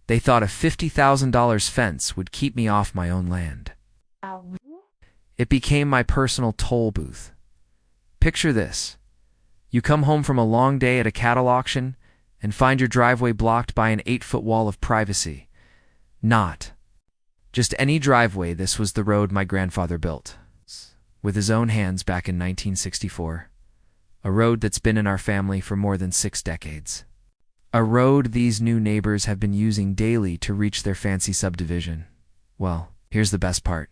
They thought a $50,000 fence would keep me off my own land. It became my personal toll booth. Picture this. You come home from a long day at a cattle auction and find your driveway blocked by an 8-foot wall of privacy. Not just any driveway. This was the road my grandfather built with his own hands back in 1964. A road that's been in our family for more than 6 decades. A road these new neighbors have been using daily to reach their fancy subdivision. Well, here's the best part.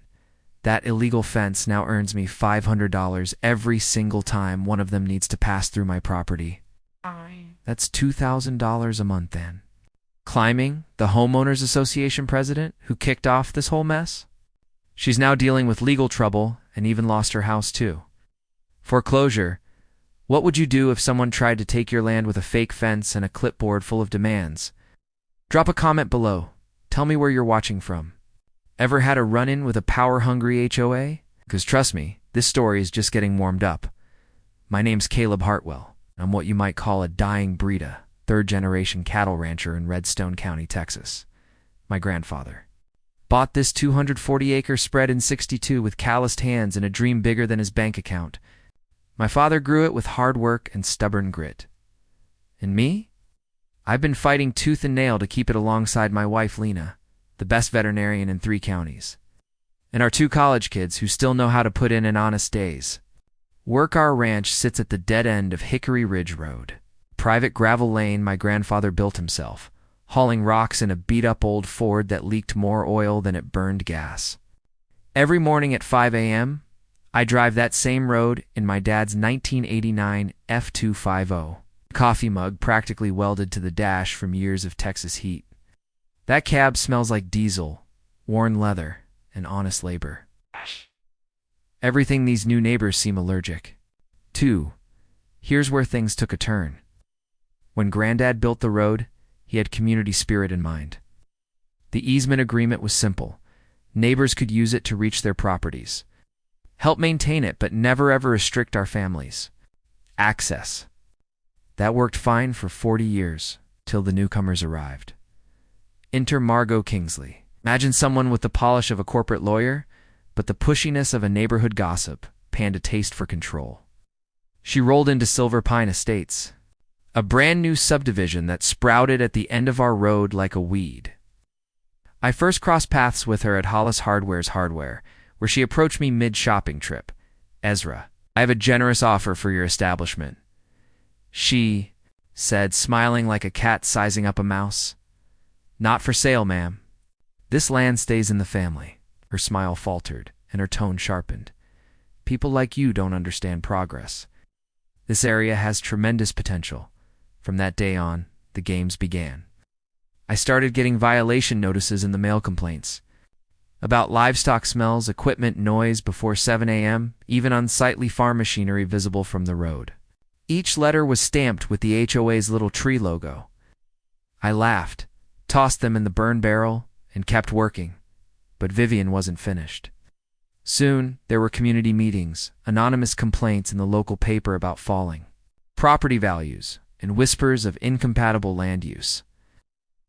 That illegal fence now earns me $500 every single time one of them needs to pass through my property. That's $2,000 a month then. Climbing, the homeowners association president who kicked off this whole mess? She's now dealing with legal trouble and even lost her house too. Foreclosure. What would you do if someone tried to take your land with a fake fence and a clipboard full of demands? Drop a comment below. Tell me where you're watching from. Ever had a run-in with a power-hungry HOA? Because trust me, this story is just getting warmed up. My name's Caleb Hartwell. I'm what you might call a dying breed, a third-generation cattle rancher in Redstone County, Texas. My grandfather bought this 240-acre spread in '62 with calloused hands and a dream bigger than his bank account. My father grew it with hard work and stubborn grit. And me? I've been fighting tooth and nail to keep it alongside my wife Lena, the best veterinarian in 3 counties, and our 2 college kids who still know how to put in an honest days. Our ranch sits at the dead end of Hickory Ridge Road, private gravel lane my grandfather built himself, hauling rocks in a beat-up old Ford that leaked more oil than it burned gas. Every morning at 5 a.m., I drive that same road in my dad's 1989 F250, coffee mug practically welded to the dash from years of Texas heat. That cab smells like diesel, worn leather, and honest labor. Everything these new neighbors seem allergic to. Here's where things took a turn. When Granddad built the road, he had community spirit in mind. The easement agreement was simple. Neighbors could use it to reach their properties. Help maintain it, but never ever restrict our families. Access. That worked fine for 40 years, till the newcomers arrived. Enter Margot Kingsley. Imagine someone with the polish of a corporate lawyer, but the pushiness of a neighborhood gossip, and a taste for control. She rolled into Silver Pine Estates, a brand new subdivision that sprouted at the end of our road like a weed. I first crossed paths with her at Hollis Hardware's Hardware, where she approached me mid-shopping trip. "Ezra, I have a generous offer for your establishment," she said, smiling like a cat sizing up a mouse. "Not for sale, ma'am. This land stays in the family." Her smile faltered, and her tone sharpened. "People like you don't understand progress. This area has tremendous potential." From that day on, the games began. I started getting violation notices in the mail, complaints about livestock smells, equipment noise before 7 a.m., even unsightly farm machinery visible from the road. Each letter was stamped with the HOA's little tree logo. I laughed, tossed them in the burn barrel, and kept working. But Vivian wasn't finished. Soon, there were community meetings, anonymous complaints in the local paper about falling property values, and whispers of incompatible land use.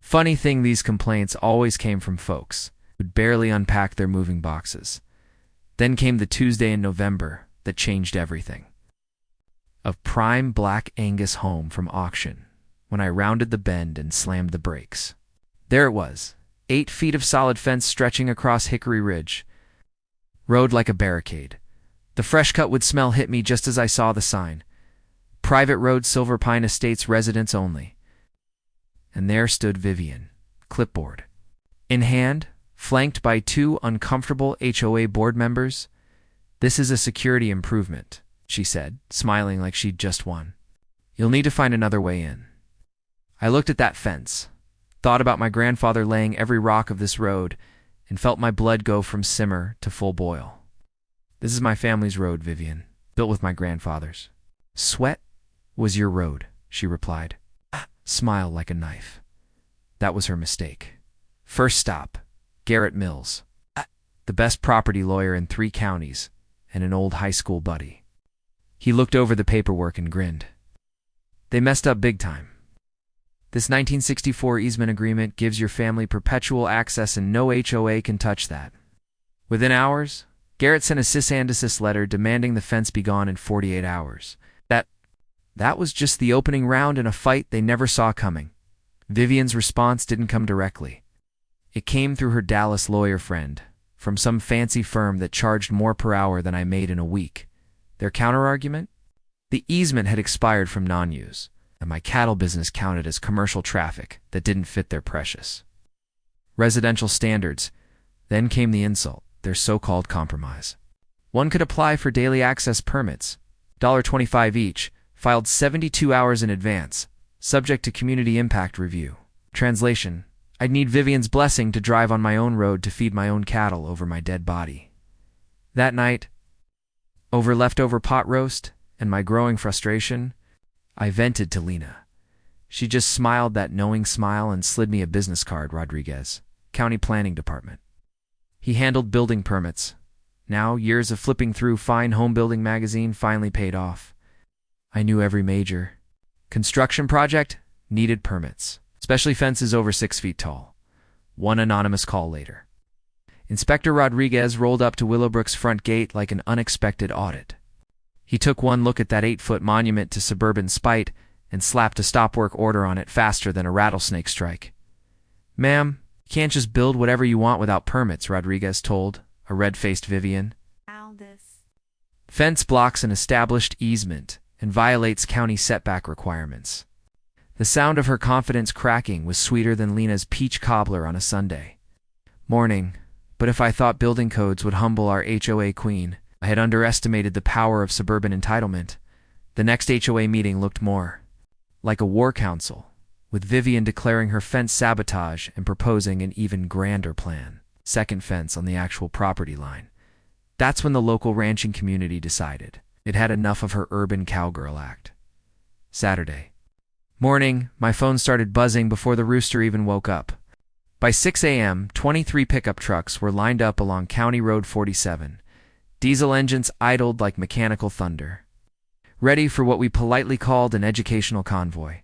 Funny thing, these complaints always came from folks who'd barely unpacked their moving boxes. Then came the Tuesday in November that changed everything. A prime black Angus home from auction, when I rounded the bend and slammed the brakes. There it was, 8 feet of solid fence stretching across Hickory Ridge. Road like a barricade. The fresh cut wood smell hit me just as I saw the sign. Private road, Silver Pine Estates, residents only. And there stood Vivian, clipboard in hand, flanked by 2 uncomfortable HOA board members. "This is a security improvement," she said, smiling like she'd just won. "You'll need to find another way in." I looked at that fence, thought about my grandfather laying every rock of this road, and felt my blood go from simmer to full boil. "This is my family's road, Vivian, built with my grandfather's." "Sweat was your road," she replied, smile like a knife. That was her mistake. First stop, Garrett Mills, the best property lawyer in 3 counties, and an old high school buddy. He looked over the paperwork and grinned. "They messed up big time. This 1964 easement agreement gives your family perpetual access and no HOA can touch that. Within hours, Garrett sent a cis and desist letter demanding the fence be gone in 48 hours. That was just the opening round in a fight they never saw coming. Vivian's response didn't come directly. It came through her Dallas lawyer friend, from some fancy firm that charged more per hour than I made in a week. Their counterargument? The easement had expired from non-use, and my cattle business counted as commercial traffic that didn't fit their precious residential standards. Then came the insult, their so-called compromise. One could apply for daily access permits, $25 each, filed 72 hours in advance, subject to community impact review. Translation: I'd need Vivian's blessing to drive on my own road to feed my own cattle over my dead body. That night, over leftover pot roast and my growing frustration, I vented to Lena. She just smiled that knowing smile and slid me a business card. Rodriguez, County Planning Department. He handled building permits. Now, years of flipping through fine home building magazine finally paid off. I knew every major construction project needed permits, especially fences over 6 feet tall. One anonymous call later. Inspector Rodriguez rolled up to Willowbrook's front gate like an unexpected audit. He took one look at that 8-foot monument to suburban spite and slapped a stop-work order on it faster than a rattlesnake strike. "Ma'am, you can't just build whatever you want without permits," Rodriguez told a red-faced Vivian. "Fence blocks an established easement and violates county setback requirements." The sound of her confidence cracking was sweeter than Lena's peach cobbler on a Sunday morning. But if I thought building codes would humble our HOA queen, I had underestimated the power of suburban entitlement. The next HOA meeting looked more like a war council, with Vivian declaring her fence sabotage and proposing an even grander plan: second fence on the actual property line. That's when the local ranching community decided it had enough of her urban cowgirl act. Saturday morning, my phone started buzzing before the rooster even woke up. By 6 a.m., 23 pickup trucks were lined up along County Road 47. Diesel engines idled like mechanical thunder, ready for what we politely called an educational convoy.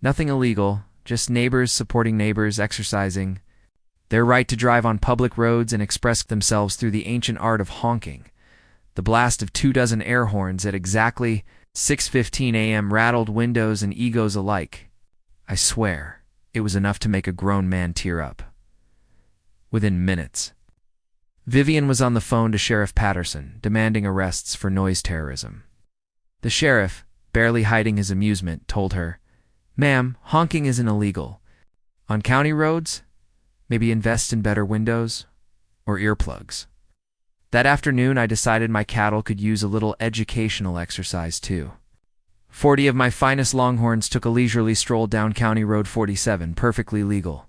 Nothing illegal, just neighbors supporting neighbors exercising their right to drive on public roads and express themselves through the ancient art of honking. The blast of 24 air horns at exactly 6:15 a.m. rattled windows and egos alike. I swear, it was enough to make a grown man tear up. Within minutes, Vivian was on the phone to Sheriff Patterson, demanding arrests for noise terrorism. The sheriff, barely hiding his amusement, told her, "Ma'am, honking isn't illegal. On county roads, maybe invest in better windows or earplugs." That afternoon, I decided my cattle could use a little educational exercise too. 40 of my finest longhorns took a leisurely stroll down County Road 47, perfectly legal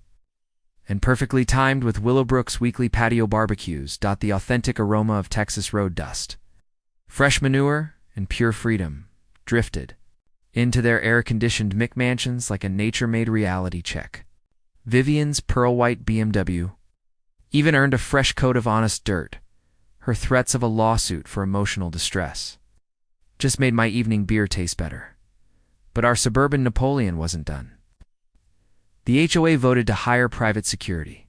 and perfectly timed with Willowbrook's weekly patio barbecues. The authentic aroma of Texas road dust, fresh manure, and pure freedom drifted into their air-conditioned McMansions like a nature-made reality check. Vivian's pearl-white BMW even earned a fresh coat of honest dirt. Her threats of a lawsuit for emotional distress just made my evening beer taste better. But our suburban Napoleon wasn't done. The HOA voted to hire private security,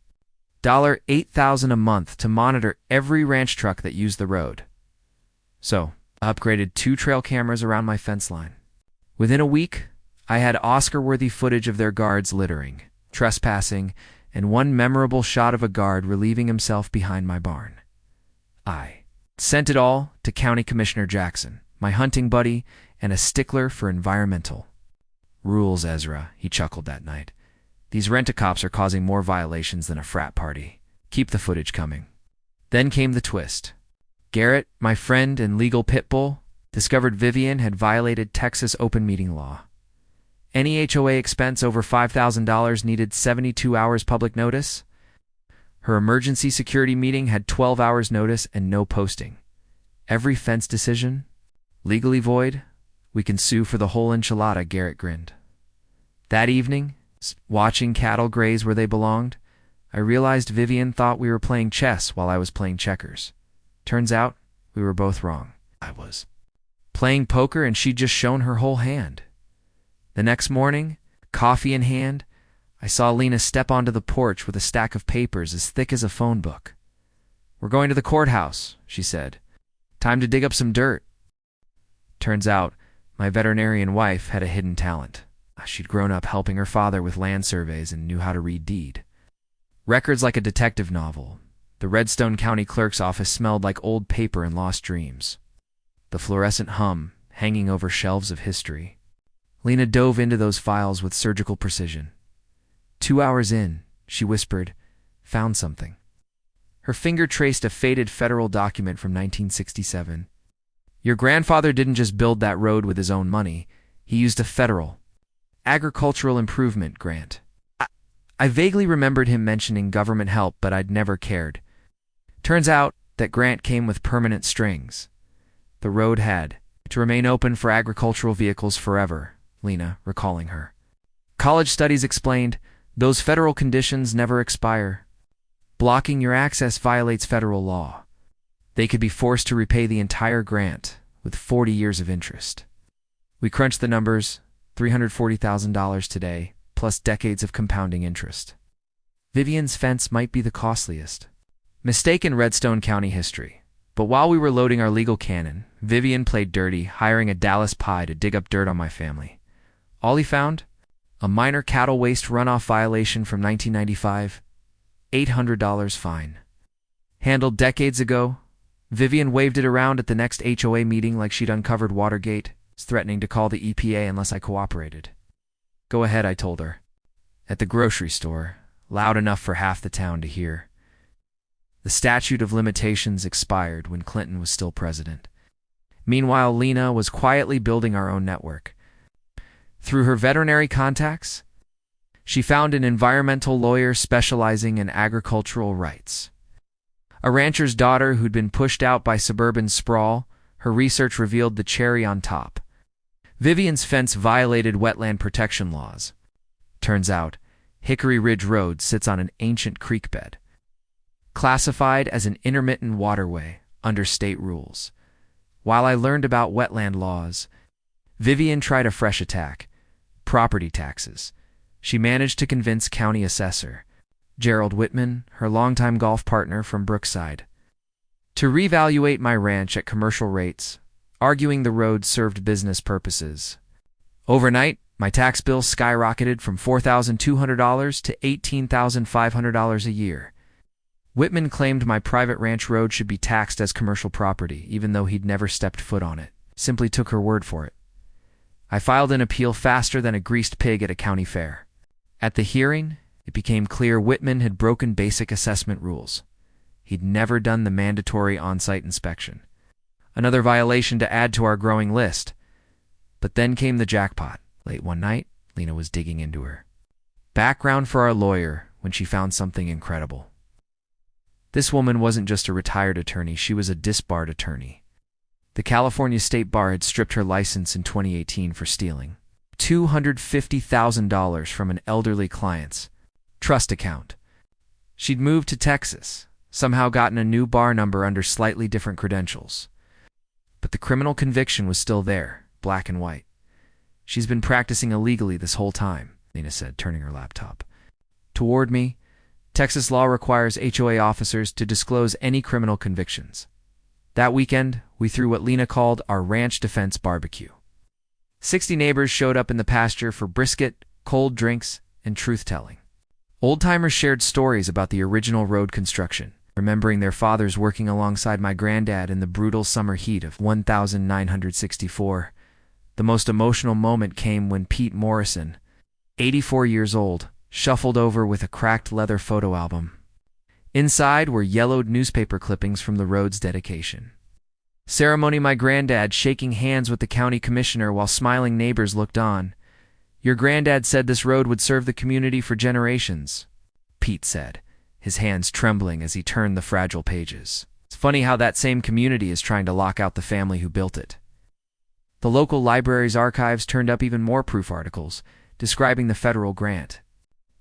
$8,000 a month, to monitor every ranch truck that used the road. So, I upgraded 2 trail cameras around my fence line. Within a week, I had Oscar-worthy footage of their guards littering, trespassing, and one memorable shot of a guard relieving himself behind my barn. I sent it all to County Commissioner Jackson, my hunting buddy and a stickler for environmental rules. "Ezra," he chuckled that night, "these rent-a-cops are causing more violations than a frat party. Keep the footage coming." Then came the twist. Garrett, my friend and legal pit bull, discovered Vivian had violated Texas open meeting law. Any HOA expense over $5,000 needed 72 hours public notice. Her emergency security meeting had 12 hours notice and no posting. Every fence decision, legally void. We can sue for the whole enchilada, Garrett grinned. That evening, watching cattle graze where they belonged, I realized Vivian thought we were playing chess while I was playing checkers. Turns out, we were both wrong. I was playing poker and she'd just shown her whole hand. The next morning, Coffee in hand, I saw Lena step onto the porch with a stack of papers as thick as a phone book. "We're going to the courthouse," she said. "Time to dig up some dirt." Turns out, my veterinarian wife had a hidden talent. She'd grown up helping her father with land surveys and knew how to read deed records like a detective novel. The Redstone County Clerk's office smelled like old paper and lost dreams. The fluorescent hum hanging over shelves of history. Lena dove into those files with surgical precision. 2 hours in, she whispered, "Found something." Her finger traced a faded federal document from 1967. "Your grandfather didn't just build that road with his own money. He used a federal agricultural improvement grant." I vaguely remembered him mentioning government help, but I'd never cared. Turns out that grant came with permanent strings. The road had to remain open for agricultural vehicles forever, Lena recalling her. College studies explained, those federal conditions never expire. Blocking your access violates federal law. They could be forced to repay the entire grant with 40 years of interest. We crunched the numbers, $340,000 today, plus decades of compounding interest. Vivian's fence might be the costliest. Mistaken Redstone County history. But while we were loading our legal cannon, Vivian played dirty, hiring a Dallas Pie to dig up dirt on my family. All he found? A minor cattle waste runoff violation from 1995. $800 fine. Handled decades ago, Vivian waved it around at the next HOA meeting like she'd uncovered Watergate, threatening to call the EPA unless I cooperated. "Go ahead," I told her. At the grocery store, loud enough for half the town to hear. The statute of limitations expired when Clinton was still president. Meanwhile, Lena was quietly building our own network. Through her veterinary contacts, she found an environmental lawyer specializing in agricultural rights. A rancher's daughter who'd been pushed out by suburban sprawl, her research revealed the cherry on top. Vivian's fence violated wetland protection laws. Turns out, Hickory Ridge Road sits on an ancient creek bed, classified as an intermittent waterway under state rules. While I learned about wetland laws, Vivian tried a fresh attack: property taxes. She managed to convince county assessor Gerald Whitman, her longtime golf partner from Brookside, to revaluate my ranch at commercial rates, arguing the road served business purposes. Overnight, my tax bill skyrocketed from $4,200 to $18,500 a year. Whitman claimed my private ranch road should be taxed as commercial property, even though he'd never stepped foot on it. Simply took her word for it. I filed an appeal faster than a greased pig at a county fair. At the hearing, it became clear Whitman had broken basic assessment rules. He'd never done the mandatory on-site inspection. Another violation to add to our growing list. But then came the jackpot. Late one night, Lena was digging into her background for our lawyer when she found something incredible. This woman wasn't just a retired attorney, she was a disbarred attorney. The California State Bar had stripped her license in 2018 for stealing $250,000 from an elderly client's trust account. She'd moved to Texas, somehow gotten a new bar number under slightly different credentials. But the criminal conviction was still there, black and white. "She's been practicing illegally this whole time," Lena said, turning her laptop toward me. "Texas law requires HOA officers to disclose any criminal convictions." That weekend, we threw what Lena called our ranch defense barbecue. 60 neighbors showed up in the pasture for brisket, cold drinks, and truth-telling. Old-timers shared stories about the original road construction, remembering their fathers working alongside my granddad in the brutal summer heat of 1964. The most emotional moment came when Pete Morrison, 84 years old, shuffled over with a cracked leather photo album. Inside were yellowed newspaper clippings from the road's dedication ceremony. My granddad shaking hands with the county commissioner while smiling neighbors looked on. "Your granddad said this road would serve the community for generations," Pete said, his hands trembling as he turned the fragile pages. It's funny how that same community is trying to lock out the family who built it. The local library's archives turned up even more proof articles describing the federal grant,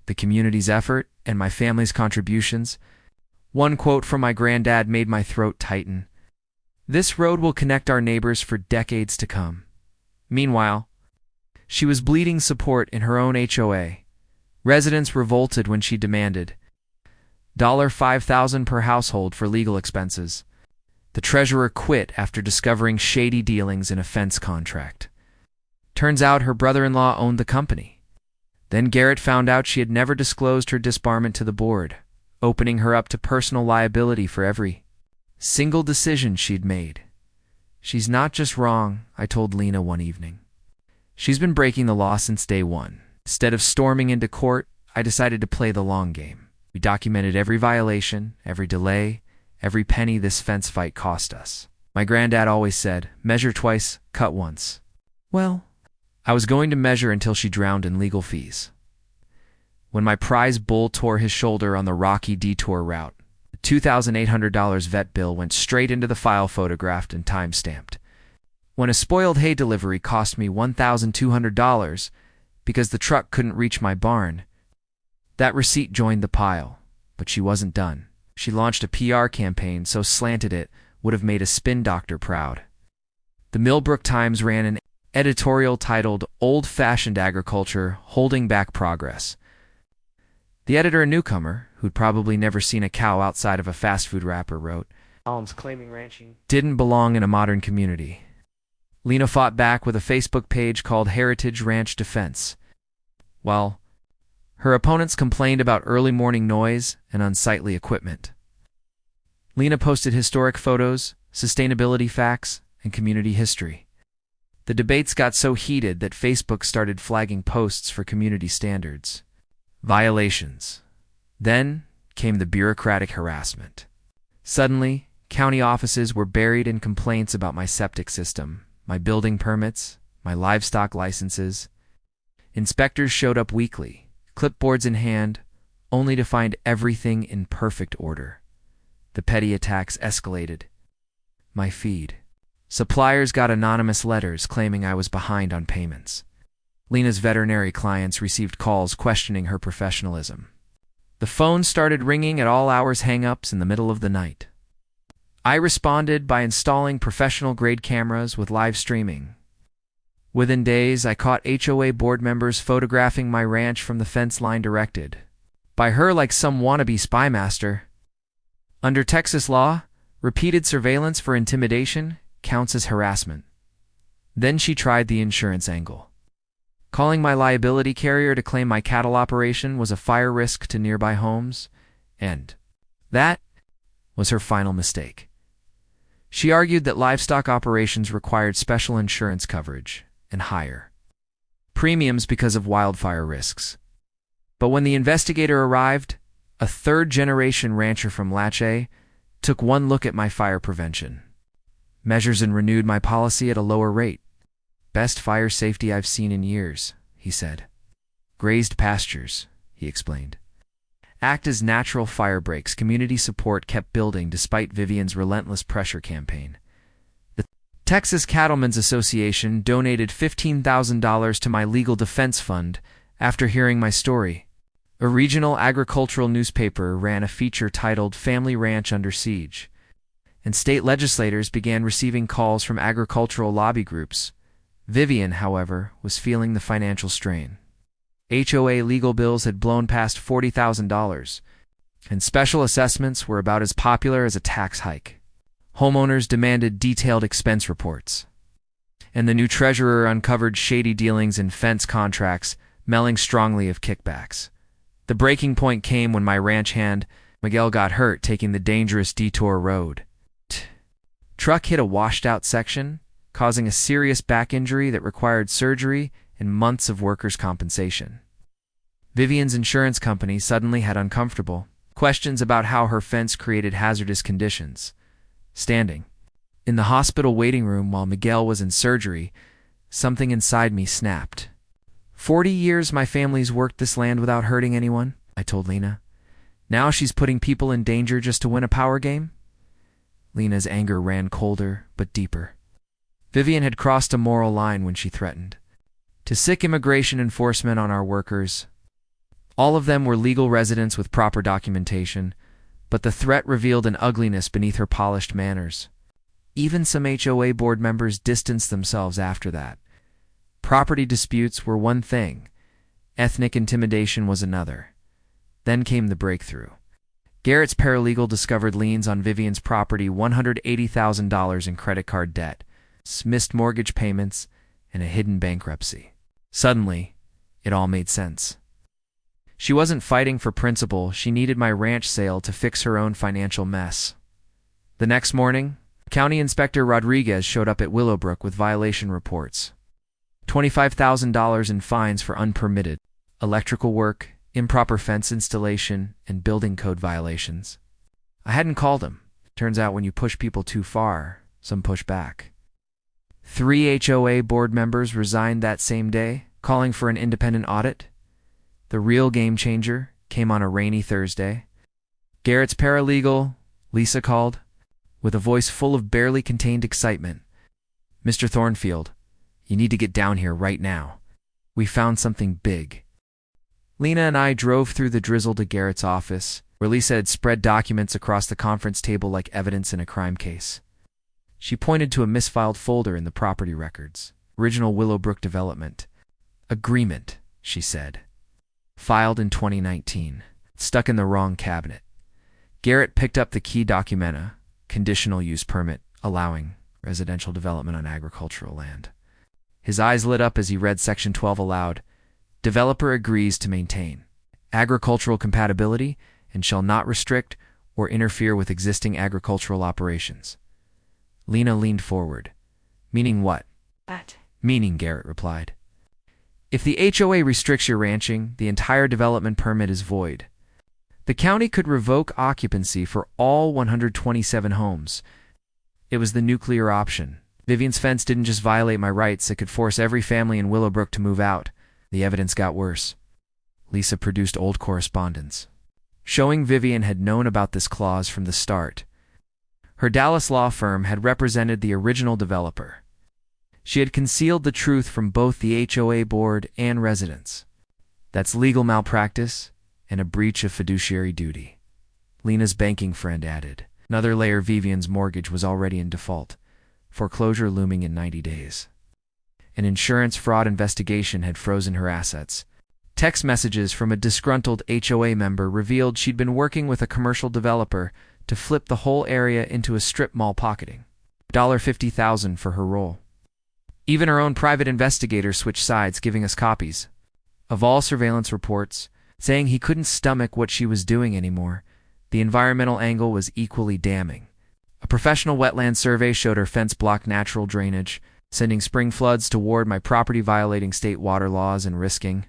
the community's effort, and my family's contributions. One quote from my granddad made my throat tighten. "This road will connect our neighbors for decades to come." Meanwhile, She was bleeding support in her own HOA. Residents revolted when she demanded $5,000 per household for legal expenses. The treasurer quit after discovering shady dealings in a fence contract. Turns out her brother-in-law owned the company. Then Garrett found out she had never disclosed her disbarment to the board, opening her up to personal liability for every single decision she'd made. She's not just wrong, I told Lena one evening. She's been breaking the law since day one. Instead of storming into court, I decided to play the long game. We documented every violation, every delay, every penny this fence fight cost us. My granddad always said, measure twice, cut once. Well, I was going to measure until she drowned in legal fees. When my prize bull tore his shoulder on the rocky detour route, the $2,800 vet bill went straight into the file photographed and time-stamped. When a spoiled hay delivery cost me $1,200 because the truck couldn't reach my barn, that receipt joined the pile. But she wasn't done. She launched a PR campaign so slanted it would have made a spin doctor proud. The Millbrook Times ran an editorial titled Old-Fashioned Agriculture Holding Back Progress. The editor, a newcomer, who'd probably never seen a cow outside of a fast food wrapper, wrote, "Columns claiming ranching didn't belong in a modern community." Lena fought back with a Facebook page called Heritage Ranch Defense. While her opponents complained about early morning noise and unsightly equipment, Lena posted historic photos, sustainability facts, and community history. The debates got so heated that Facebook started flagging posts for community standards violations. Then came the bureaucratic harassment. Suddenly, county offices were buried in complaints about my septic system, my building permits, my livestock licenses. Inspectors showed up weekly, clipboards in hand, only to find everything in perfect order. The petty attacks escalated. My feed. Suppliers got anonymous letters claiming I was behind on payments. Lena's veterinary clients received calls questioning her professionalism. The phone started ringing at all hours hang-ups in the middle of the night. I responded by installing professional-grade cameras with live streaming. Within days, I caught HOA board members photographing my ranch from the fence line directed by her like some wannabe spy master. Under Texas law, repeated surveillance for intimidation counts as harassment. Then she tried the insurance angle. Calling my liability carrier to claim my cattle operation was a fire risk to nearby homes, and that was her final mistake. She argued that livestock operations required special insurance coverage and higher premiums because of wildfire risks. But when the investigator arrived, a third-generation rancher from Latche took one look at my fire prevention measures and renewed my policy at a lower rate. "Best fire safety I've seen in years," he said. "Grazed pastures," he explained, act as natural fire breaks. Community support kept building despite Vivian's relentless pressure campaign. The Texas Cattlemen's Association donated $15,000 to my legal defense fund after hearing my story. A regional agricultural newspaper ran a feature titled Family Ranch Under Siege, and state legislators began receiving calls from agricultural lobby groups. Vivian, however, was feeling the financial strain. HOA legal bills had blown past $40,000, and special assessments were about as popular as a tax hike. Homeowners demanded detailed expense reports, and the new treasurer uncovered shady dealings in fence contracts, smelling strongly of kickbacks. The breaking point came when my ranch hand, Miguel, got hurt taking the dangerous detour road. Truck hit a washed-out section, causing a serious back injury that required surgery and months of workers' compensation. Vivian's insurance company suddenly had uncomfortable questions about how her fence created hazardous conditions. Standing in the hospital waiting room while Miguel was in surgery, something inside me snapped. 40 years my family's worked this land without hurting anyone, I told Lena. Now she's putting people in danger just to win a power game? Lena's anger ran colder but deeper. Vivian had crossed a moral line when she threatened to sic immigration enforcement on our workers. All of them were legal residents with proper documentation, but the threat revealed an ugliness beneath her polished manners. Even some HOA board members distanced themselves after that. Property disputes were one thing. Ethnic intimidation was another. Then came the breakthrough. Garrett's paralegal discovered liens on Vivian's property, $180,000 in credit card debt, missed mortgage payments, and a hidden bankruptcy. Suddenly, it all made sense. She wasn't fighting for principle, she needed my ranch sale to fix her own financial mess. The next morning, County Inspector Rodriguez showed up at Willowbrook with violation reports. $25,000 in fines for unpermitted electrical work, improper fence installation, and building code violations. I hadn't called him. Turns out when you push people too far, some push back. 3 HOA board members resigned that same day, calling for an independent audit. The real game changer came on a rainy Thursday. Garrett's paralegal, Lisa, called, with a voice full of barely contained excitement. "Mr. Thornfield, you need to get down here right now. We found something big." Lena and I drove through the drizzle to Garrett's office, where Lisa had spread documents across the conference table like evidence in a crime case. She pointed to a misfiled folder in the property records. "Original Willowbrook development. Agreement," she said. "Filed in 2019. Stuck in the wrong cabinet." Garrett picked up the key documenta, conditional use permit, allowing residential development on agricultural land. His eyes lit up as he read Section 12 aloud. "Developer agrees to maintain agricultural compatibility and shall not restrict or interfere with existing agricultural operations." Lena leaned forward. "Meaning what?" That. "Meaning," Garrett replied. "If the HOA restricts your ranching, the entire development permit is void. The county could revoke occupancy for all 127 homes. It was the nuclear option. Vivian's fence didn't just violate my rights, it could force every family in Willowbrook to move out." The evidence got worse. Lisa produced old correspondence, showing Vivian had known about this clause from the start. Her Dallas law firm had represented the original developer. She had concealed the truth from both the HOA board and residents. That's legal malpractice and a breach of fiduciary duty. Lena's banking friend added. Another layer: Vivian's mortgage was already in default, foreclosure looming in 90 days. An insurance fraud investigation had frozen her assets. Text messages from a disgruntled HOA member revealed she'd been working with a commercial developer to flip the whole area into a strip mall, pocketing $50,000 for her role. Even her own private investigator switched sides, giving us copies of all surveillance reports, saying he couldn't stomach what she was doing anymore. The environmental angle was equally damning. A professional wetland survey showed her fence blocked natural drainage, sending spring floods toward my property, violating state water laws and risking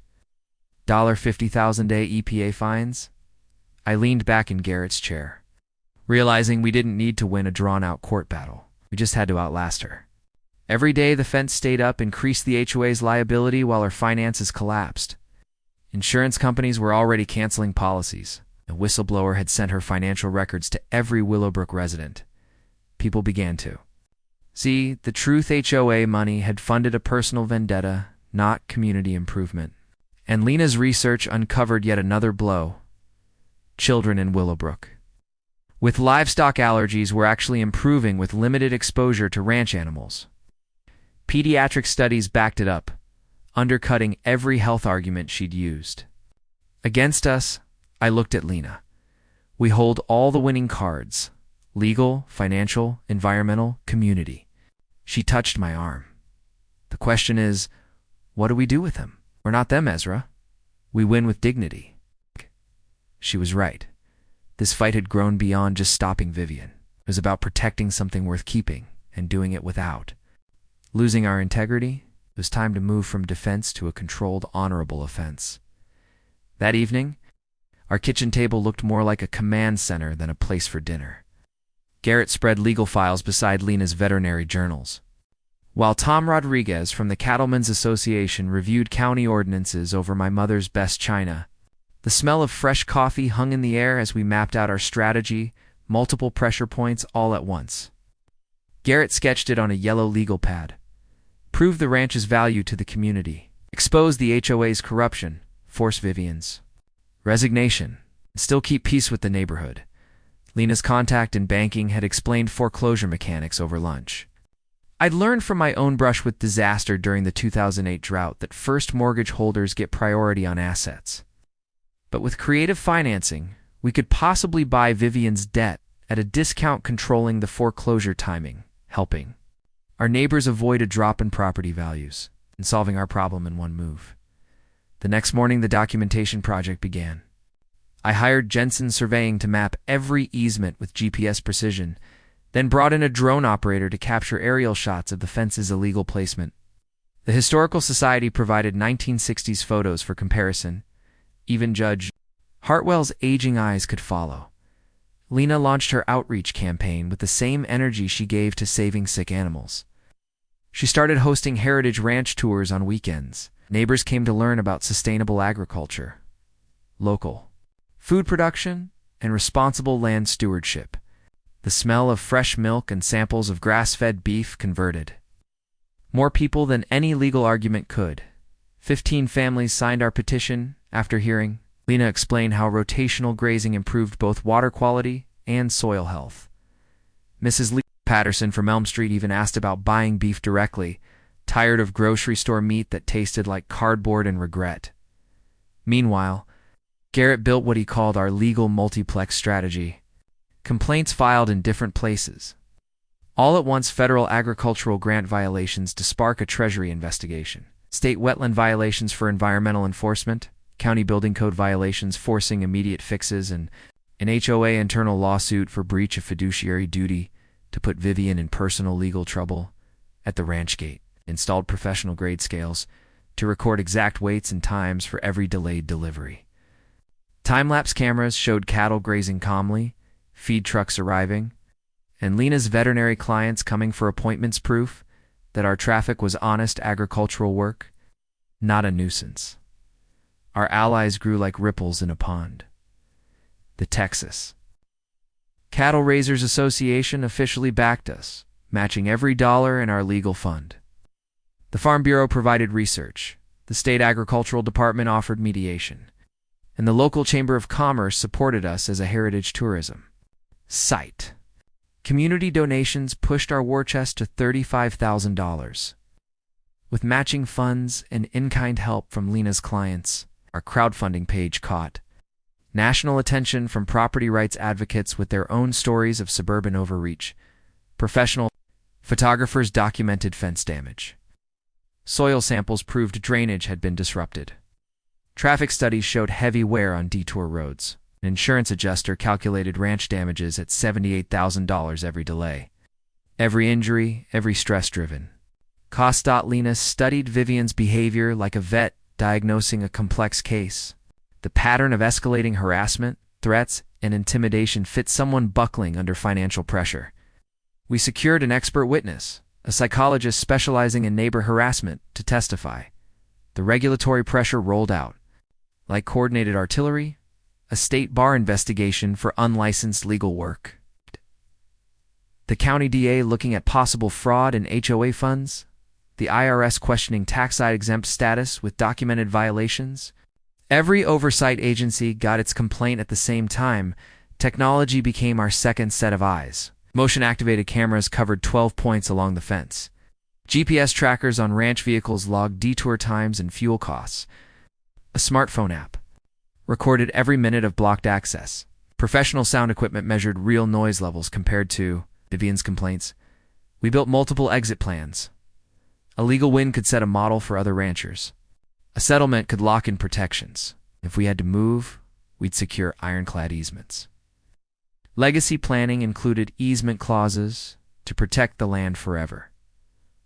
$50,000 EPA fines. I leaned back in Garrett's chair, realizing we didn't need to win a drawn-out court battle. We just had to outlast her. Every day the fence stayed up increased the HOA's liability while her finances collapsed. Insurance companies were already canceling policies. A whistleblower had sent her financial records to every Willowbrook resident. People began to see the truth. HOA money had funded a personal vendetta, not community improvement. And Lena's research uncovered yet another blow. Children in Willowbrook with livestock allergies were actually improving with limited exposure to ranch animals. Pediatric studies backed it up, undercutting every health argument she'd used. Against us, I looked at Lena. We hold all the winning cards: legal, financial, environmental, community. She touched my arm. "The question is, what do we do with him? We're not them, Ezra. We win with dignity." She was right. This fight had grown beyond just stopping Vivian. It was about protecting something worth keeping and doing it without losing our integrity. It was time to move from defense to a controlled, honorable offense. That evening, our kitchen table looked more like a command center than a place for dinner. Garrett spread legal files beside Lena's veterinary journals, while Tom Rodriguez from the Cattlemen's Association reviewed county ordinances over my mother's best china. The smell of fresh coffee hung in the air as we mapped out our strategy, multiple pressure points all at once. Garrett sketched it on a yellow legal pad. Prove the ranch's value to the community. Expose the HOA's corruption. Force Vivian's resignation. Still keep peace with the neighborhood. Lena's contact in banking had explained foreclosure mechanics over lunch. I'd learned from my own brush with disaster during the 2008 drought that first mortgage holders get priority on assets. But with creative financing, we could possibly buy Vivian's debt at a discount, controlling the foreclosure timing, helping our neighbors avoid a drop in property values, and solving our problem in one move. The next morning, the documentation project began. I hired Jensen Surveying to map every easement with GPS precision, then brought in a drone operator to capture aerial shots of the fence's illegal placement. The Historical Society provided 1960s photos for comparison. Even Judge Hartwell's aging eyes could follow. Lena launched her outreach campaign with the same energy she gave to saving sick animals. She started hosting heritage ranch tours on weekends. Neighbors came to learn about sustainable agriculture, local food production, and responsible land stewardship. The smell of fresh milk and samples of grass-fed beef converted more people than any legal argument could. 15 families signed our petition after hearing Lena explain how rotational grazing improved both water quality and soil health. Mrs. Lee Patterson from Elm Street even asked about buying beef directly, tired of grocery store meat that tasted like cardboard and regret. Meanwhile, Garrett built what he called our legal multiplex strategy. Complaints filed in different places. All at once, federal agricultural grant violations to spark a Treasury investigation, state wetland violations for environmental enforcement, county building code violations forcing immediate fixes, and an HOA internal lawsuit for breach of fiduciary duty to put Vivian in personal legal trouble. At the ranch gate, installed professional grade scales to record exact weights and times for every delayed delivery. Time-lapse cameras showed cattle grazing calmly, feed trucks arriving, and Lena's veterinary clients coming for appointments, proof that our traffic was honest agricultural work, not a nuisance. Our allies grew like ripples in a pond. The Texas Cattle Raisers Association officially backed us, matching every dollar in our legal fund. The Farm Bureau provided research, the State Agricultural Department offered mediation, and the local Chamber of Commerce supported us as a heritage tourism site. Community donations pushed our war chest to $35,000. With matching funds and in-kind help from Lena's clients, our crowdfunding page caught national attention from property rights advocates with their own stories of suburban overreach. Professional photographers documented fence damage. Soil samples proved drainage had been disrupted. Traffic studies showed heavy wear on detour roads. An insurance adjuster calculated ranch damages at $78,000 every delay. Every injury, every stress-driven. Lena studied Vivian's behavior like a vet diagnosing a complex case. The pattern of escalating harassment, threats, and intimidation fit someone buckling under financial pressure. We secured an expert witness, a psychologist specializing in neighbor harassment, to testify. The regulatory pressure rolled out. Like coordinated artillery, a state bar investigation for unlicensed legal work. The county DA looking at possible fraud in HOA funds. The IRS questioning tax-exempt status with documented violations. Every oversight agency got its complaint at the same time. Technology became our second set of eyes. Motion-activated cameras covered 12 points along the fence. GPS trackers on ranch vehicles logged detour times and fuel costs. A smartphone app recorded every minute of blocked access. Professional sound equipment measured real noise levels compared to Vivian's complaints. We built multiple exit plans. A legal win could set a model for other ranchers. A settlement could lock in protections. If we had to move, we'd secure ironclad easements. Legacy planning included easement clauses to protect the land forever.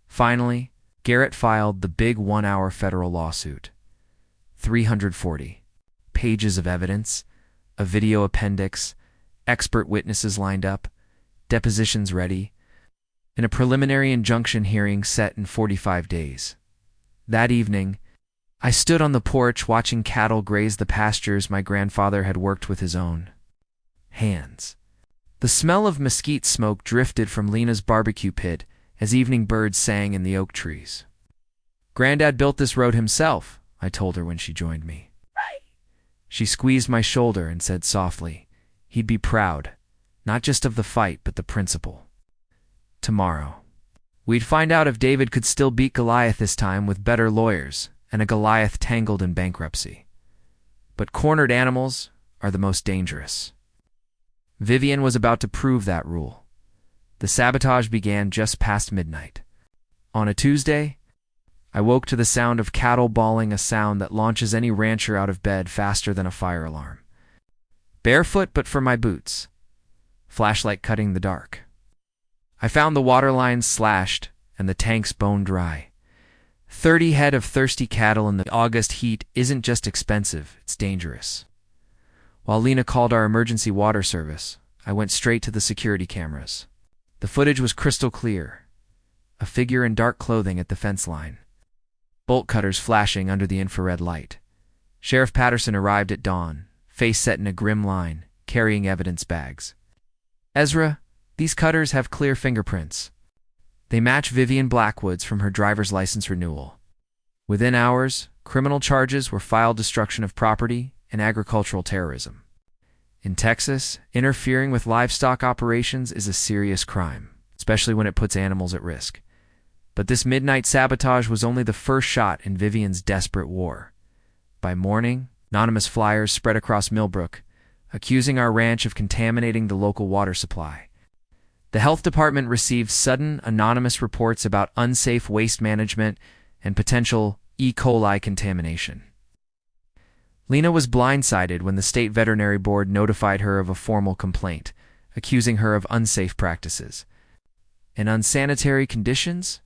Finally, Garrett filed the big 1-hour federal lawsuit. 340 pages of evidence, a video appendix, expert witnesses lined up, depositions ready, and a preliminary injunction hearing set in 45 days. That evening, I stood on the porch watching cattle graze the pastures my grandfather had worked with his own hands. The smell of mesquite smoke drifted from Lena's barbecue pit as evening birds sang in the oak trees. "Granddad built this road himself," I told her when she joined me. She squeezed my shoulder and said softly, "He'd be proud, not just of the fight but the principle." Tomorrow, We'd find out if David could still beat Goliath this time with better lawyers and a Goliath tangled in bankruptcy. But cornered animals are the most dangerous. Vivian was about to prove that rule. The sabotage began just past midnight. On a Tuesday, I woke to the sound of cattle bawling, a sound that launches any rancher out of bed faster than a fire alarm. Barefoot but for my boots, flashlight cutting the dark. I found the water lines slashed and the tanks bone dry. 30 head of thirsty cattle in the August heat isn't just expensive, it's dangerous. While Lena called our emergency water service, I went straight to the security cameras. The footage was crystal clear. A figure in dark clothing at the fence line. Bolt cutters flashing under the infrared light. Sheriff Patterson arrived at dawn, face set in a grim line, carrying evidence bags. Ezra, these cutters have clear fingerprints. They match Vivian Blackwood's from her driver's license renewal. Within hours, criminal charges were filed: destruction of property and agricultural terrorism. In Texas, interfering with livestock operations is a serious crime, especially when it puts animals at risk. But this midnight sabotage was only the first shot in Vivian's desperate war. By morning, anonymous flyers spread across Millbrook, accusing our ranch of contaminating the local water supply. The health department received sudden, anonymous reports about unsafe waste management and potential E. coli contamination. Lena was blindsided when the state veterinary board notified her of a formal complaint, accusing her of unsafe practices. And unsanitary conditions?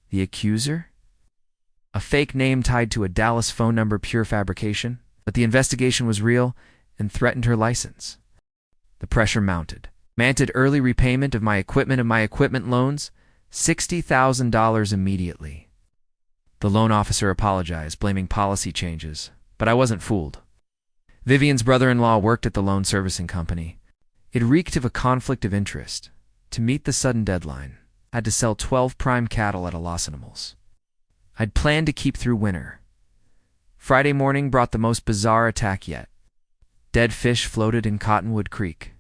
The accuser? A fake name tied to a Dallas phone number, pure fabrication? But the investigation was real and threatened her license. The pressure mounted. Manted early repayment of my equipment loans, $60,000 immediately. The loan officer apologized, blaming policy changes, but I wasn't fooled. Vivian's brother-in-law worked at the loan servicing company. It reeked of a conflict of interest. To meet the sudden deadline, I had to sell 12 prime cattle at a Los Animals. I'd planned to keep through winter. Friday morning brought the most bizarre attack yet. Dead fish floated in Cottonwood Creek.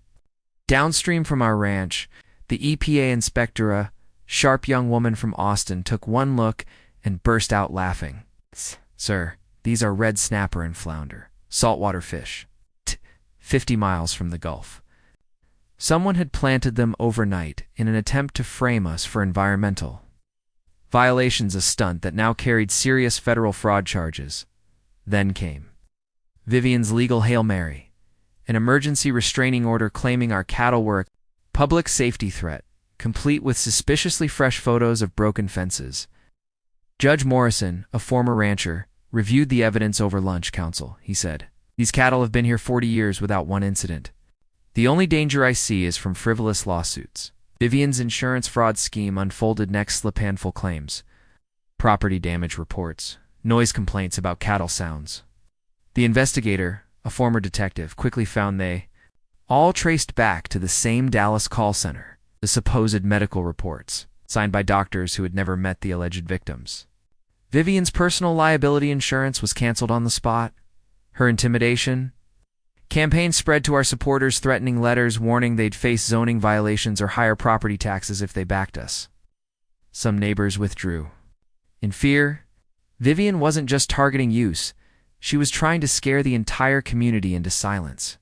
Downstream from our ranch, the EPA inspector, a sharp young woman from Austin, took one look and burst out laughing. "Sir, these are red snapper and flounder, saltwater fish, 50 miles from the Gulf. Someone had planted them overnight in an attempt to frame us for environmental violations, a stunt that now carried serious federal fraud charges." Then came Vivian's legal Hail Mary. An emergency restraining order claiming our cattle were a public safety threat, complete with suspiciously fresh photos of broken fences. Judge Morrison, a former rancher, reviewed the evidence over lunch. "Counsel," he said, "these cattle have been here 40 years without one incident. The only danger I see is from frivolous lawsuits." Vivian's insurance fraud scheme unfolded next. Slip handful claims, property damage reports, noise complaints about cattle sounds. The investigator, a former detective, quickly found they all traced back to the same Dallas call center. The supposed medical reports, signed by doctors who had never met the alleged victims. Vivian's personal liability insurance was canceled on the spot. Her intimidation campaign spread to our supporters, threatening letters warning they'd face zoning violations or higher property taxes if they backed us. Some neighbors withdrew. In fear, Vivian wasn't just targeting use. She was trying to scare the entire community into silence.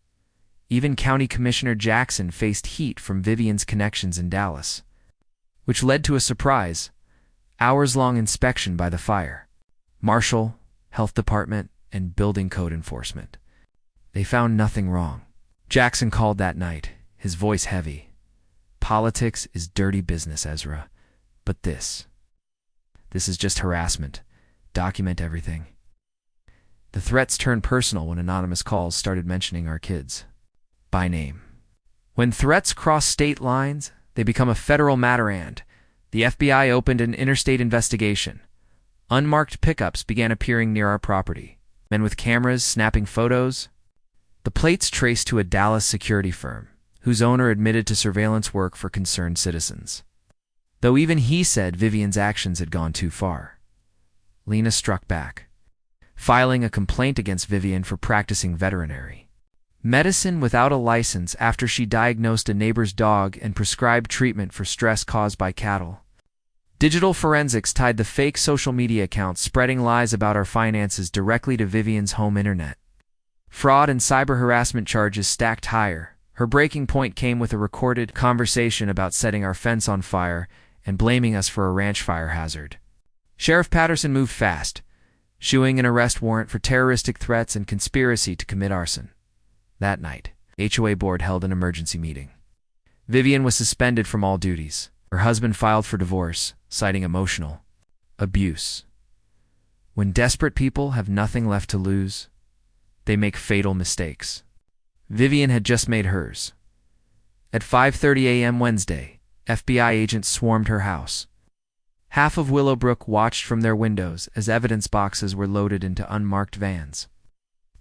Even County Commissioner Jackson faced heat from Vivian's connections in Dallas, which led to a surprise, hours-long inspection by the fire, marshal, health department, and building code enforcement. They found nothing wrong. Jackson called that night, his voice heavy. "Politics is dirty business, Ezra, but this is just harassment. Document everything." The threats turned personal when anonymous calls started mentioning our kids by name. When threats cross state lines, they become a federal matter, and the FBI opened an interstate investigation. Unmarked pickups began appearing near our property, men with cameras snapping photos. The plates traced to a Dallas security firm, whose owner admitted to surveillance work for concerned citizens. Though even he said Vivian's actions had gone too far. Lena struck back, filing a complaint against Vivian for practicing veterinary medicine without a license after she diagnosed a neighbor's dog and prescribed treatment for stress caused by cattle. Digital forensics tied the fake social media accounts spreading lies about our finances directly to Vivian's home internet. Fraud and cyber harassment charges stacked higher. Her breaking point came with a recorded conversation about setting our fence on fire and blaming us for a ranch fire hazard. Sheriff Patterson moved fast, issuing an arrest warrant for terroristic threats and conspiracy to commit arson. That night, HOA board held an emergency meeting. Vivian was suspended from all duties. Her husband filed for divorce, citing emotional abuse. When desperate people have nothing left to lose, they make fatal mistakes. Vivian had just made hers. At 5:30 a.m. Wednesday, FBI agents swarmed her house. Half of Willowbrook watched from their windows as evidence boxes were loaded into unmarked vans.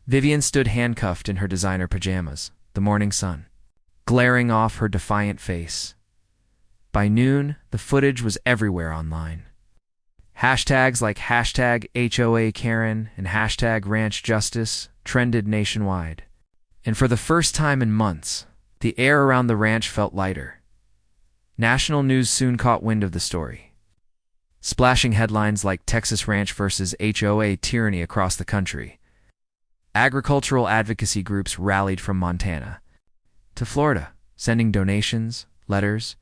Vivian stood handcuffed in her designer pajamas, the morning sun glaring off her defiant face. By noon, the footage was everywhere online. Hashtags like hashtag HOA Karen and hashtag Ranch Justice trended nationwide. And for the first time in months, the air around the ranch felt lighter. National news soon caught wind of the story, splashing headlines like Texas Ranch versus HOA tyranny across the country. Agricultural advocacy groups rallied from Montana to Florida, sending donations, letters,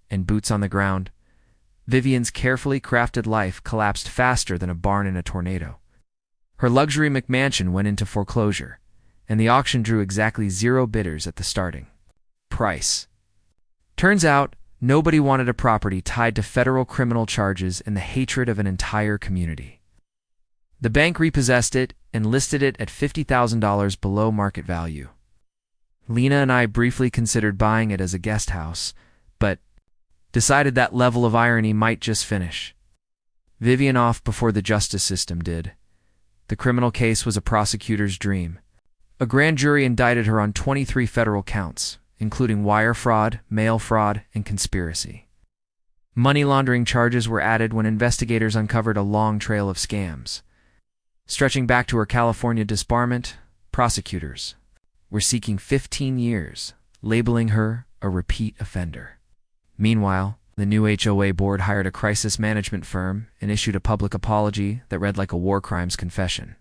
and boots on the ground. Vivian's carefully crafted life collapsed faster than a barn in a tornado. Her luxury McMansion went into foreclosure, and the auction drew exactly 0 bidders at the starting price. Turns out, nobody wanted a property tied to federal criminal charges and the hatred of an entire community. The bank repossessed it and listed it at $50,000 below market value. Lena and I briefly considered buying it as a guest house, but decided that level of irony might just finish Vivian off before the justice system did. The criminal case was a prosecutor's dream. A grand jury indicted her on 23 federal counts, including wire fraud, mail fraud, and conspiracy. Money laundering charges were added when investigators uncovered a long trail of scams. Stretching back to her California disbarment, prosecutors were seeking 15 years, labeling her a repeat offender. Meanwhile, the new HOA board hired a crisis management firm and issued a public apology that read like a war crimes confession.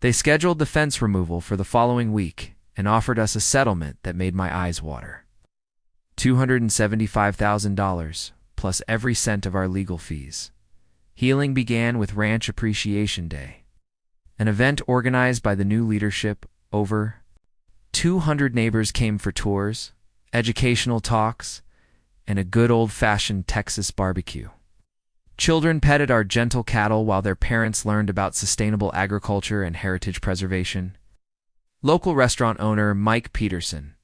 They scheduled the fence removal for the following week and offered us a settlement that made my eyes water. $275,000 plus every cent of our legal fees. Healing began with Ranch Appreciation Day, an event organized by the new leadership. Over 200 neighbors came for tours, educational talks, and a good old-fashioned Texas barbecue. Children petted our gentle cattle while their parents learned about sustainable agriculture and heritage preservation. Local restaurant owner Mike Peterson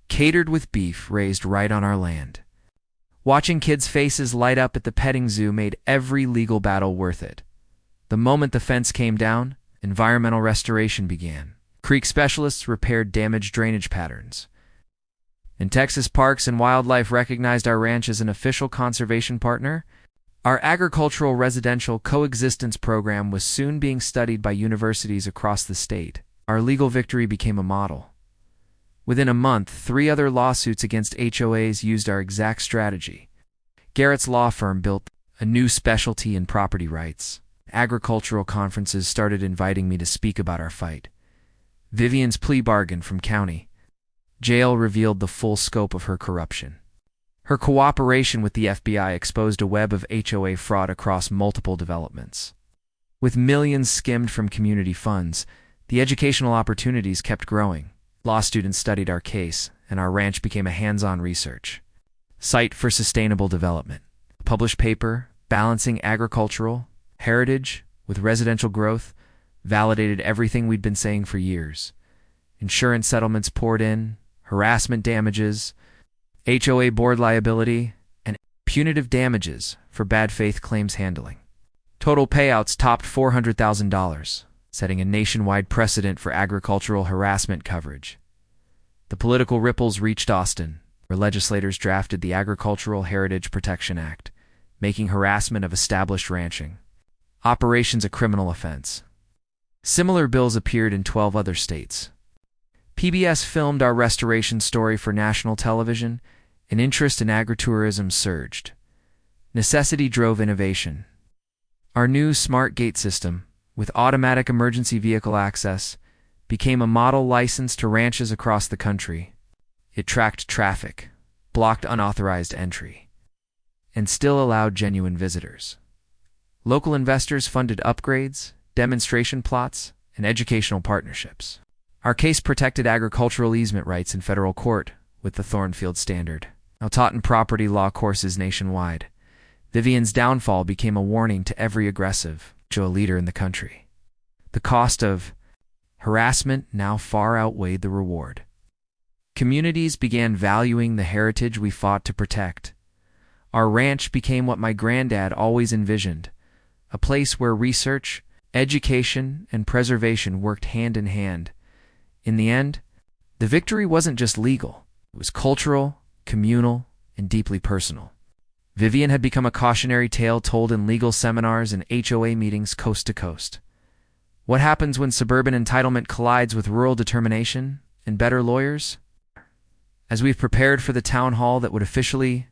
catered with beef raised right on our land. Watching kids' faces light up at the petting zoo made every legal battle worth it. The moment the fence came down, environmental restoration began. Creek specialists repaired damaged drainage patterns, and Texas Parks and Wildlife recognized our ranch as an official conservation partner. Our agricultural residential coexistence program was soon being studied by universities across the state. Our legal victory became a model. Within a month, 3 other lawsuits against HOAs used our exact strategy. Garrett's law firm built a new specialty in property rights. Agricultural conferences started inviting me to speak about our fight. Vivian's plea bargain from county jail revealed the full scope of her corruption. Her cooperation with the FBI exposed a web of HOA fraud across multiple developments. With millions skimmed from community funds, the educational opportunities kept growing. Law students studied our case, and our ranch became a hands-on research site for sustainable development. A published paper, Balancing Agricultural Heritage with Residential Growth, validated everything we'd been saying for years. Insurance settlements poured in, harassment damages, HOA board liability, and punitive damages for bad faith claims handling. Total payouts topped $400,000, setting a nationwide precedent for agricultural harassment coverage. The political ripples reached Austin, where legislators drafted the Agricultural Heritage Protection Act, making harassment of established ranching operations a criminal offense. Similar bills appeared in 12 other states. PBS filmed our restoration story for national television, and interest in agritourism surged. Necessity drove innovation. Our new smart gate system, with automatic emergency vehicle access, became a model license to ranches across the country. It tracked traffic, blocked unauthorized entry, and still allowed genuine visitors. Local investors funded upgrades, demonstration plots, and educational partnerships. Our case protected agricultural easement rights in federal court with the Thornfield Standard, now taught in property law courses nationwide. Vivian's downfall became a warning to every aggressive HOA leader in the country. The cost of harassment now far outweighed the reward. Communities began valuing the heritage we fought to protect. Our ranch became what my granddad always envisioned, a place where research, education, and preservation worked hand in hand. In the end, the victory wasn't just legal. It was cultural, communal, and deeply personal. Vivian had become a cautionary tale told in legal seminars and HOA meetings coast to coast. What happens when suburban entitlement collides with rural determination and better lawyers? As we've prepared for the town hall that would officially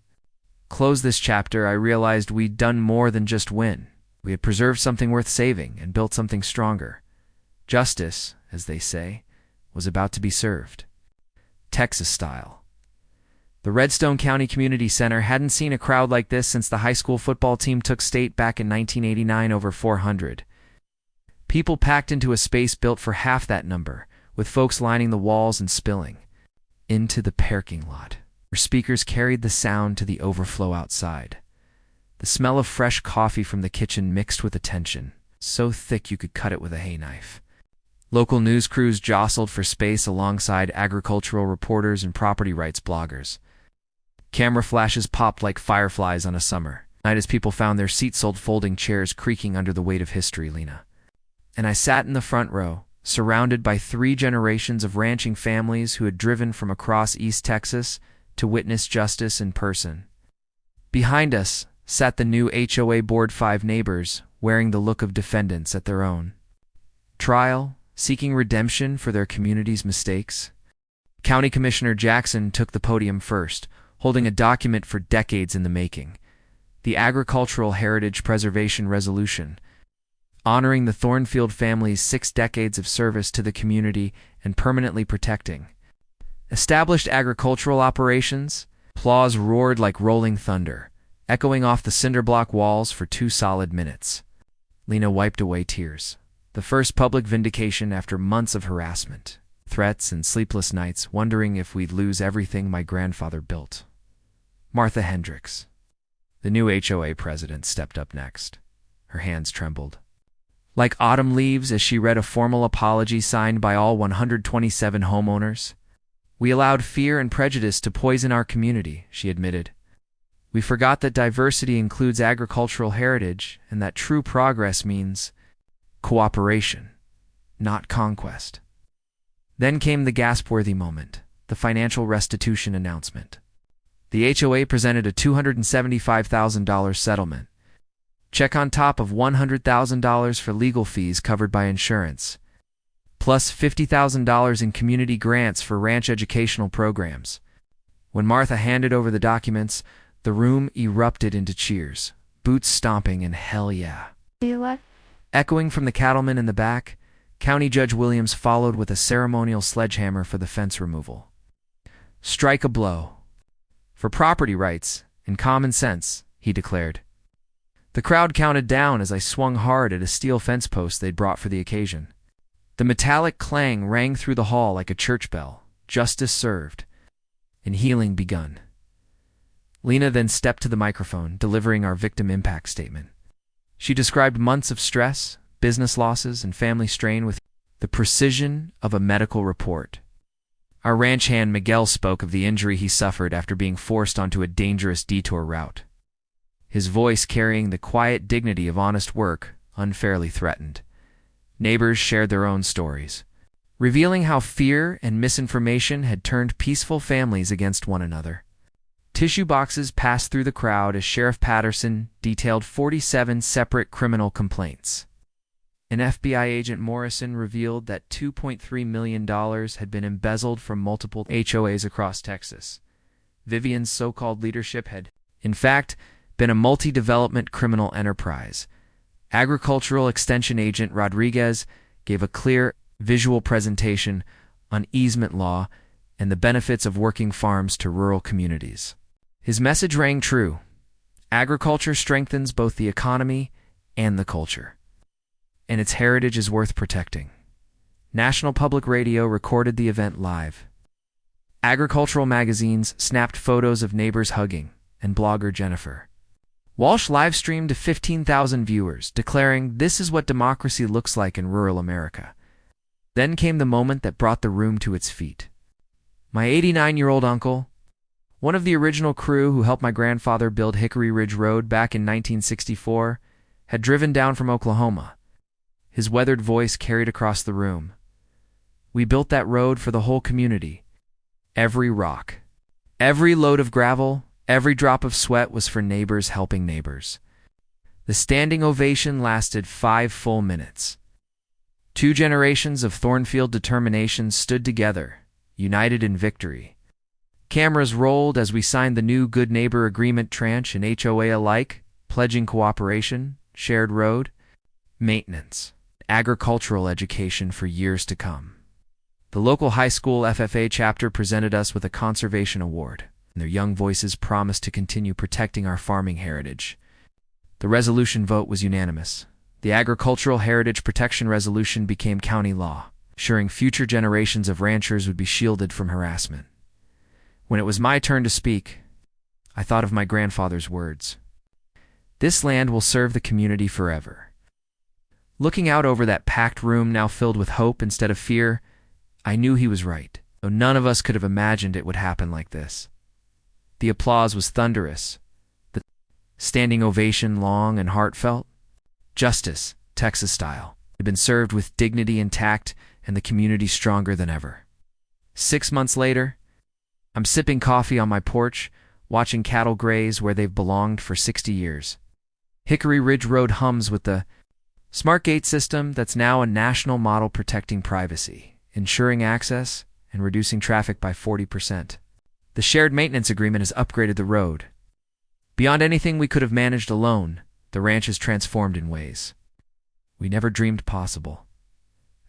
close this chapter, I realized we'd done more than just win. We had preserved something worth saving and built something stronger. Justice, as they say, was about to be served. Texas style. The Redstone County Community Center hadn't seen a crowd like this since the high school football team took state back in 1989, over 400. People packed into a space built for half that number, with folks lining the walls and spilling into the parking lot, where speakers carried the sound to the overflow outside. The smell of fresh coffee from the kitchen mixed with the tension, so thick you could cut it with a hay knife. Local news crews jostled for space alongside agricultural reporters and property rights bloggers. Camera flashes popped like fireflies on a summer night as people found their seat-sold folding chairs creaking under the weight of history, Lena. And I sat in the front row, surrounded by 3 generations of ranching families who had driven from across East Texas to witness justice in person. Behind us sat the new HOA Board 5 neighbors, wearing the look of defendants at their own trial, seeking redemption for their community's mistakes. County Commissioner Jackson took the podium first, holding a document for decades in the making, the Agricultural Heritage Preservation Resolution, honoring the Thornfield family's 6 decades of service to the community and permanently protecting established agricultural operations. Applause roared like rolling thunder, echoing off the cinderblock walls for 2 solid minutes. Lena wiped away tears. The first public vindication after months of harassment, threats, and sleepless nights, wondering if we'd lose everything my grandfather built. Martha Hendricks, the new HOA president, stepped up next. Her hands trembled like autumn leaves as she read a formal apology signed by all 127 homeowners. "We allowed fear and prejudice to poison our community," she admitted. "We forgot that diversity includes agricultural heritage and that true progress means cooperation, not conquest." Then came the gasp-worthy moment, the financial restitution announcement. The HOA presented a $275,000 settlement, check on top of $100,000 for legal fees covered by insurance, plus $50,000 in community grants for ranch educational programs. When Martha handed over the documents, the room erupted into cheers, boots stomping, and "hell yeah." Echoing from the cattlemen in the back, County Judge Williams followed with a ceremonial sledgehammer for the fence removal. "Strike a blow for property rights and common sense," he declared. The crowd counted down as I swung hard at a steel fence post they'd brought for the occasion. The metallic clang rang through the hall like a church bell. Justice served, and healing begun. Lena then stepped to the microphone, delivering our victim impact statement. She described months of stress, business losses, and family strain with the precision of a medical report. Our ranch hand Miguel spoke of the injury he suffered after being forced onto a dangerous detour route, his voice carrying the quiet dignity of honest work, unfairly threatened. Neighbors shared their own stories, revealing how fear and misinformation had turned peaceful families against one another. Tissue boxes passed through the crowd as Sheriff Patterson detailed 47 separate criminal complaints. An FBI agent Morrison revealed that $2.3 million had been embezzled from multiple HOAs across Texas. Vivian's so-called leadership had, in fact, been a multi-development criminal enterprise. Agricultural Extension Agent Rodriguez gave a clear, visual presentation on easement law and the benefits of working farms to rural communities. His message rang true. Agriculture strengthens both the economy and the culture, and its heritage is worth protecting. National Public Radio recorded the event live. Agricultural magazines snapped photos of neighbors hugging, and blogger Jennifer Walsh live-streamed to 15,000 viewers, declaring, "This is what democracy looks like in rural America." Then came the moment that brought the room to its feet. My 89-year-old uncle, one of the original crew who helped my grandfather build Hickory Ridge Road back in 1964, had driven down from Oklahoma. His weathered voice carried across the room. "We built that road for the whole community. Every rock, every load of gravel, every drop of sweat was for neighbors helping neighbors." The standing ovation lasted 5 full minutes. 2 generations of Thornfield determination stood together, united in victory. Cameras rolled as we signed the new Good Neighbor Agreement tranche and HOA alike, pledging cooperation, shared road, maintenance, agricultural education for years to come. The local high school FFA chapter presented us with a conservation award, and their young voices promised to continue protecting our farming heritage. The resolution vote was unanimous. The Agricultural Heritage Protection Resolution became county law, ensuring future generations of ranchers would be shielded from harassment. When it was my turn to speak, I thought of my grandfather's words. "This land will serve the community forever." Looking out over that packed room now filled with hope instead of fear, I knew he was right, though none of us could have imagined it would happen like this. The applause was thunderous, the standing ovation long and heartfelt. Justice, Texas style, had been served with dignity intact and the community stronger than ever. 6 months later, I'm sipping coffee on my porch, watching cattle graze where they've belonged for 60 years. Hickory Ridge Road hums with the smart gate system that's now a national model protecting privacy, ensuring access, and reducing traffic by 40%. The shared maintenance agreement has upgraded the road. Beyond anything we could have managed alone, the ranch has transformed in ways we never dreamed possible.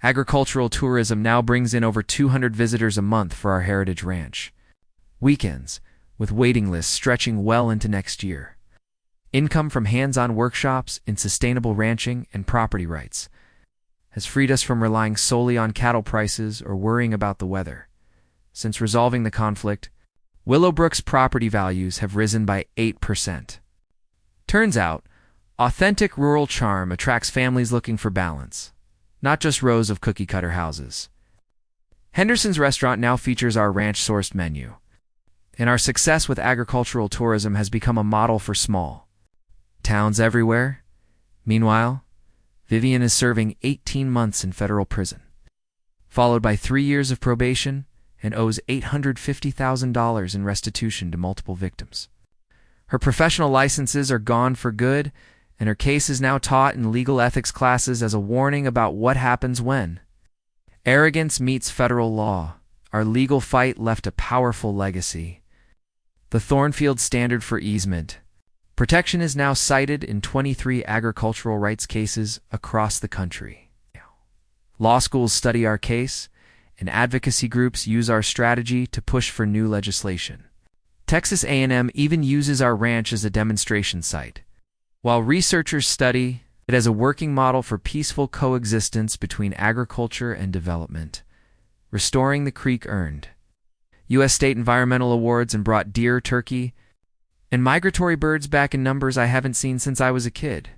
Agricultural tourism now brings in over 200 visitors a month for our heritage ranch. Weekends, with waiting lists stretching well into next year. Income from hands-on workshops in sustainable ranching and property rights has freed us from relying solely on cattle prices or worrying about the weather. Since resolving the conflict, Willowbrook's property values have risen by 8%. Turns out, authentic rural charm attracts families looking for balance, not just rows of cookie-cutter houses. Henderson's restaurant now features our ranch-sourced menu, and our success with agricultural tourism has become a model for small towns everywhere. Meanwhile, Vivian is serving 18 months in federal prison, followed by 3 years of probation, and owes $850,000 in restitution to multiple victims. Her professional licenses are gone for good, and her case is now taught in legal ethics classes as a warning about what happens when arrogance meets federal law. Our legal fight left a powerful legacy. The Thornfield Standard for Easement Protection is now cited in 23 agricultural rights cases across the country. Law schools study our case, and advocacy groups use our strategy to push for new legislation. Texas A&M even uses our ranch as a demonstration site, while researchers study it as a working model for peaceful coexistence between agriculture and development. Restoring the Creek earned U.S. State Environmental Awards and brought deer, turkey, and migratory birds back in numbers I haven't seen since I was a kid.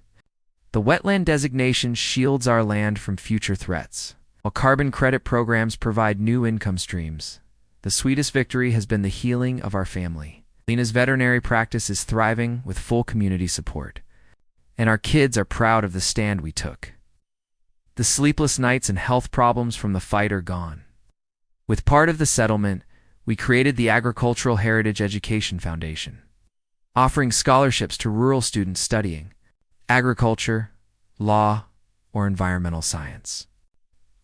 The wetland designation shields our land from future threats, while carbon credit programs provide new income streams. The sweetest victory has been the healing of our family. Lena's veterinary practice is thriving with full community support, and our kids are proud of the stand we took. The sleepless nights and health problems from the fight are gone. With part of the settlement, we created the Agricultural Heritage Education Foundation, offering scholarships to rural students studying agriculture, law, or environmental science.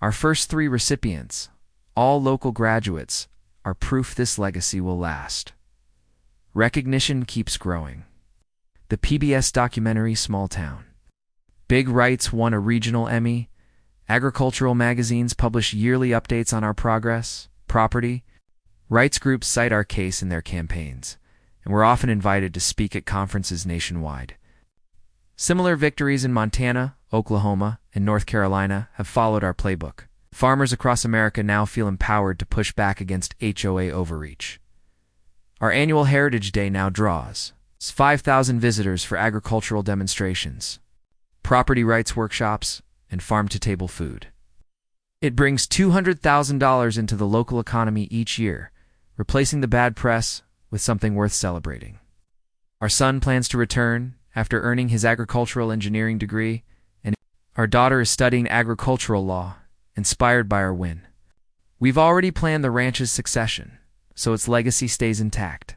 Our first 3 recipients, all local graduates, are proof this legacy will last. Recognition keeps growing. The PBS documentary Small Town. Big Rights won a regional Emmy. Agricultural magazines publish yearly updates on our progress. Property rights groups cite our case in their campaigns, and we're often invited to speak at conferences nationwide. Similar victories in Montana, Oklahoma, and North Carolina have followed our playbook. Farmers across America now feel empowered to push back against HOA overreach. Our annual Heritage Day now draws 5,000 visitors for agricultural demonstrations, property rights workshops, and farm-to-table food. It brings $200,000 into the local economy each year, replacing the bad press with something worth celebrating. Our son plans to return after earning his agricultural engineering degree, and our daughter is studying agricultural law, inspired by our win. We've already planned the ranch's succession, so its legacy stays intact.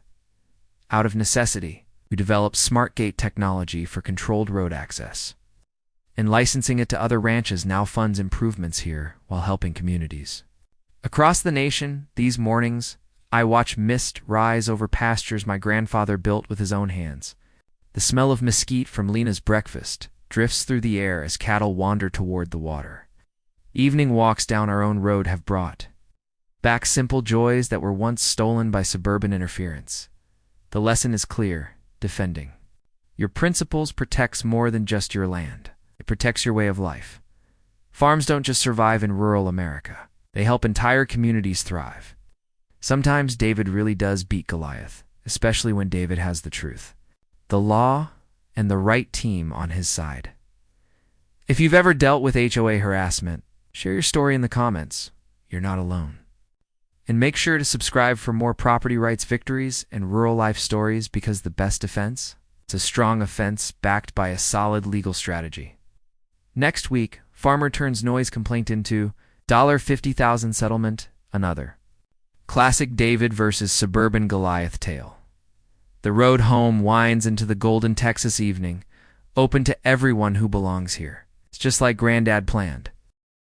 Out of necessity, we developed smart gate technology for controlled road access, and licensing it to other ranches now funds improvements here while helping communities. Across the nation, these mornings, I watch mist rise over pastures my grandfather built with his own hands. The smell of mesquite from Lena's breakfast drifts through the air as cattle wander toward the water. Evening walks down our own road have brought back simple joys that were once stolen by suburban interference. The lesson is clear: defending your principles protects more than just your land. It protects your way of life. Farms don't just survive in rural America. They help entire communities thrive. Sometimes David really does beat Goliath, especially when David has the truth, the law, and the right team on his side. If you've ever dealt with HOA harassment, share your story in the comments. You're not alone. And make sure to subscribe for more property rights victories and rural life stories, because the best defense, it's a strong offense backed by a solid legal strategy. Next week, farmer turns noise complaint into $50,000 settlement, another classic David versus suburban Goliath tale. The road home winds into the golden Texas evening, open to everyone who belongs here. It's just like Granddad planned.